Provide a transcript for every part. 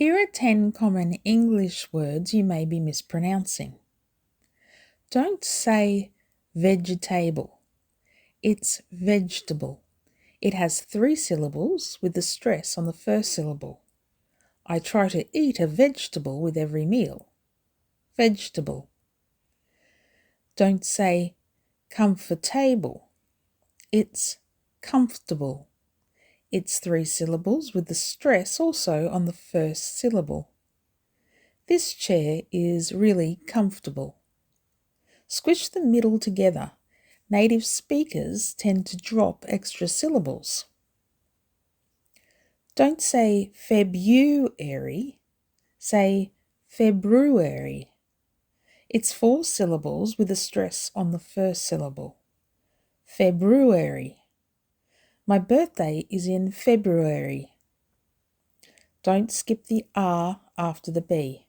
Here are 10 common English words you may be mispronouncing. Don't say vegetable. It's vegetable. It has 3 syllables with the stress on the first syllable. I try to eat a vegetable with every meal. Vegetable. Don't say comfortable. It's comfortable. It's 3 syllables with the stress also on the first syllable. This chair is really comfortable. Squish the middle together. Native speakers tend to drop extra syllables. Don't say February, say February. It's 4 syllables with a stress on the first syllable. February. My birthday is in February. Don't skip the R after the B.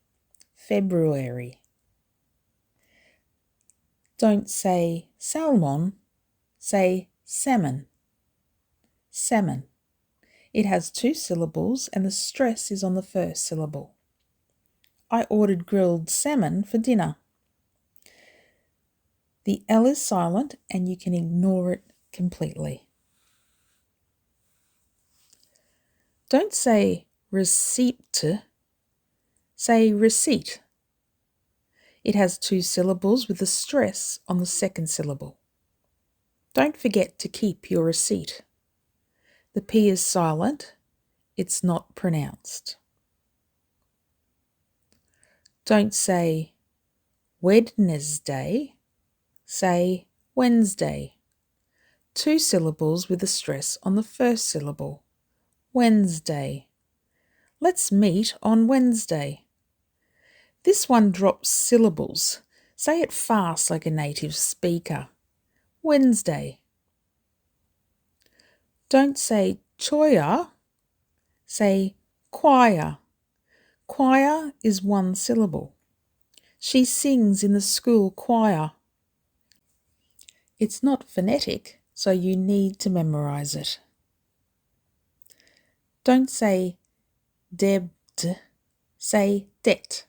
February. Don't say salmon, say salmon. Salmon. It has 2 syllables and the stress is on the first syllable. I ordered grilled salmon for dinner. The L is silent and you can ignore it completely. Don't say receipt, say receipt. It has 2 syllables with the stress on the second syllable. Don't forget to keep your receipt. The P is silent, it's not pronounced. Don't say Wednesday, say Wednesday. 2 syllables with a stress on the first syllable. Wednesday. Let's meet on Wednesday. This one drops syllables. Say it fast like a native speaker. Wednesday. Don't say choir, say choir. Choir is 1 syllable. She sings in the school choir. It's not phonetic, so you need to memorize it. Don't say debt, say debt.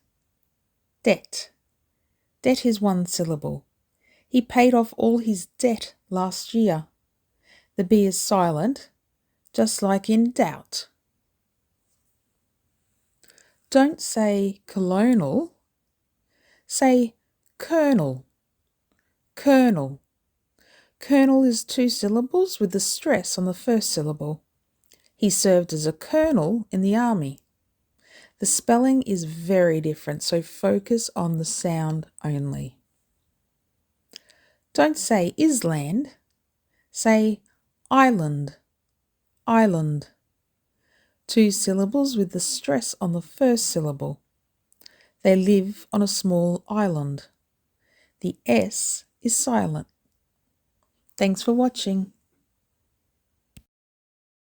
Debt. Debt is 1 syllable. He paid off all his debt last year. The B is silent, just like in doubt. Don't say colonel, say colonel. Colonel. Colonel is 2 syllables with the stress on the first syllable. He served as a colonel in the army. The spelling is very different, so focus on the sound only. Don't say island, say island. Island. 2 syllables with the stress on the first syllable. They live on a small island. The S is silent. Thanks for watching.